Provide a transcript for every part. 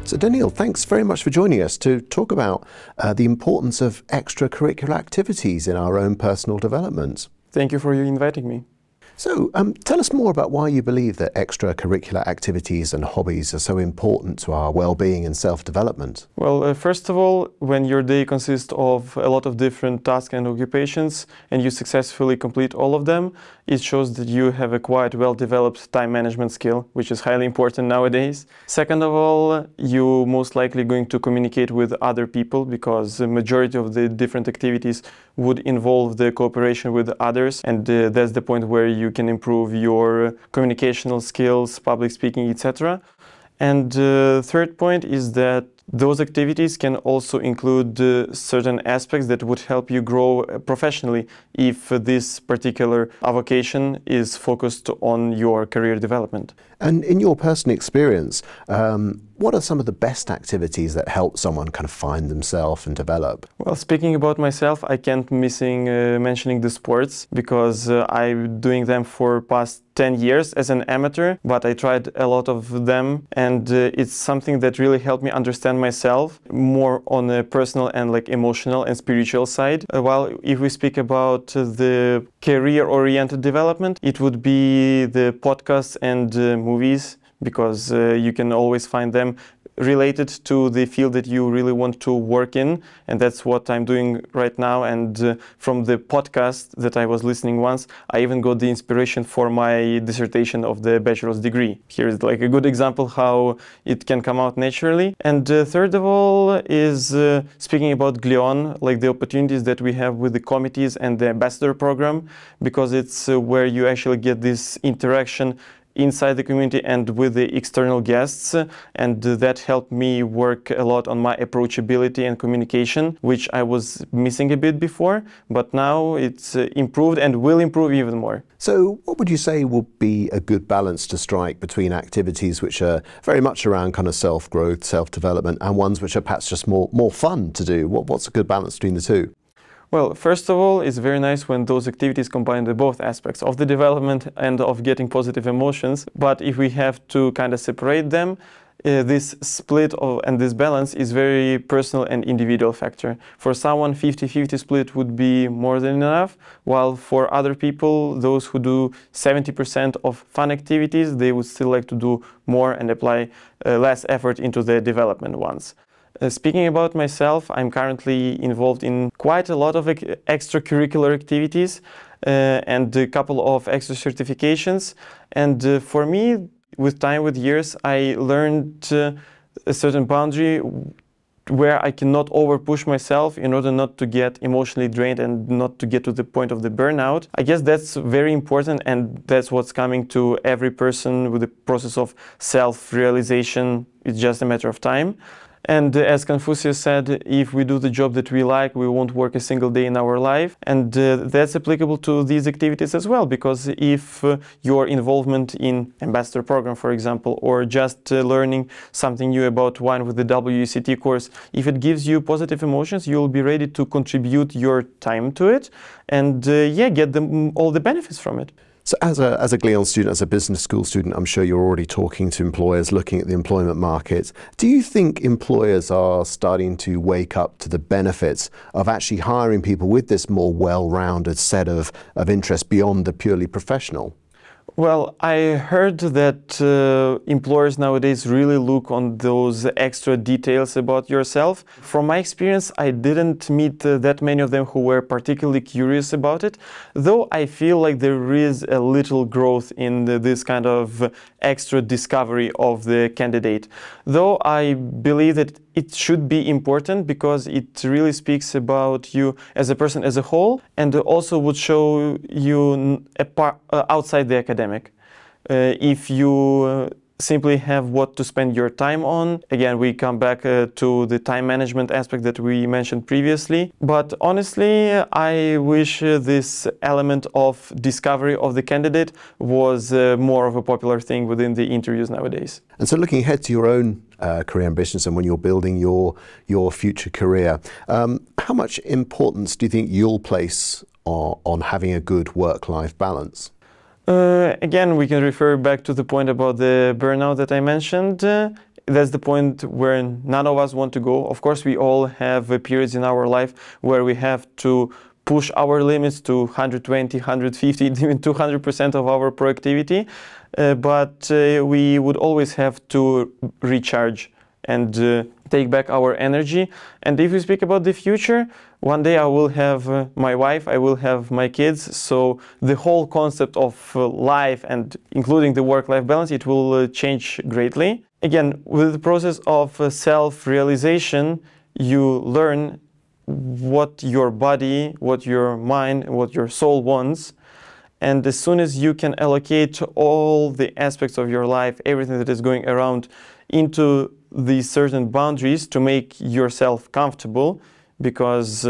So Danyil, thanks very much for joining us to talk about the importance of extracurricular activities in our own personal development. Thank you for inviting me. So tell us more about why you believe that extracurricular activities and hobbies are so important to our well-being and self-development. Well, first of all, when your day consists of a lot of different tasks and occupations and you successfully complete all of them, it shows that you have a quite well-developed time management skill, which is highly important nowadays. Second of all, you most likely going to communicate with other people because the majority of the different activities would involve the cooperation with others, and that's the point where you can improve your communicational skills, public speaking, etc. And third point is that those activities can also include certain aspects that would help you grow professionally if this particular vocation is focused on your career development. And in your personal experience, what are some of the best activities that help someone kind of find themselves and develop? Well, speaking about myself, I can't missing mentioning the sports because I'm doing them for past 10 years as an amateur, but I tried a lot of them, and it's something that really helped me understand myself more on a personal and emotional and spiritual side. While if we speak about the career-oriented development, it would be the podcasts and movies, because you can always find them related to the field that you really want to work in, and that's what I'm doing right now. And from the podcast that I was listening once, I even got the inspiration for my dissertation of the bachelor's degree. Here is a good example how it can come out naturally. And third of all is speaking about Glion, the opportunities that we have with the committees and the ambassador program, because it's where you actually get this interaction inside the community and with the external guests, and that helped me work a lot on my approachability and communication, which I was missing a bit before, but now it's improved and will improve even more. So what would you say would be a good balance to strike between activities which are very much around kind of self-growth, self-development, and ones which are perhaps just more fun to do? What's a good balance between the two? Well, first of all, it's very nice when those activities combine the both aspects of the development and of getting positive emotions. But if we have to kind of separate them, this split and this balance is very personal and individual factor. For someone, 50-50 split would be more than enough, while for other people, those who do 70% of fun activities, they would still like to do more and apply less effort into the development ones. Speaking about myself, I'm currently involved in quite a lot of extracurricular activities and a couple of extra certifications. And for me, with time, with years, I learned a certain boundary where I cannot over-push myself in order not to get emotionally drained and not to get to the point of the burnout. I guess that's very important, and that's what's coming to every person with the process of self-realization. It's just a matter of time. And as Confucius said, if we do the job that we like, we won't work a single day in our life. And that's applicable to these activities as well, because if your involvement in ambassador program, for example, or just learning something new about wine with the WCT course, if it gives you positive emotions, you'll be ready to contribute your time to it and get all the benefits from it. So as a Glion student, as a business school student, I'm sure you're already talking to employers, looking at the employment market. Do you think employers are starting to wake up to the benefits of actually hiring people with this more well-rounded set of interests beyond the purely professional? Well, I heard that employers nowadays really look on those extra details about yourself. From my experience, I didn't meet that many of them who were particularly curious about it, though I feel like there is a little growth in this kind of extra discovery of the candidate. Though I believe that it should be important because it really speaks about you as a person as a whole, and also would show you outside the academic. If you simply have what to spend your time on. Again, we come back to the time management aspect that we mentioned previously. But honestly, I wish this element of discovery of the candidate was more of a popular thing within the interviews nowadays. And so looking ahead to your own career ambitions and when you're building your future career, how much importance do you think you'll place on having a good work-life balance? Again, we can refer back to the point about the burnout that I mentioned. that's the point where none of us want to go. Of course, we all have periods in our life where we have to push our limits to 120, 150, even 200% of our productivity, but we would always have to recharge and take back our energy. And if we speak about the future, one day I will have my wife, I will have my kids, so the whole concept of life and including the work-life balance, it will change greatly. Again, with the process of self-realization, you learn what your body, what your mind, what your soul wants. And as soon as you can allocate all the aspects of your life, everything that is going around into these certain boundaries to make yourself comfortable, because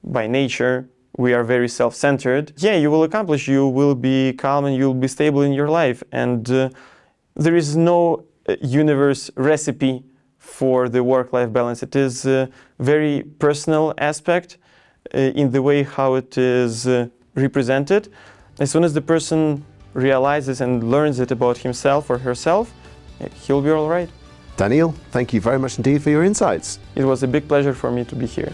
by nature we are very self-centered, yeah, you will accomplish, you will be calm and you'll be stable in your life. And there is no universe recipe for the work-life balance. It is a very personal aspect in the way how it is represented. As soon as the person realizes and learns it about himself or herself, he'll be all right. Danyil, thank you very much indeed for your insights. It was a big pleasure for me to be here.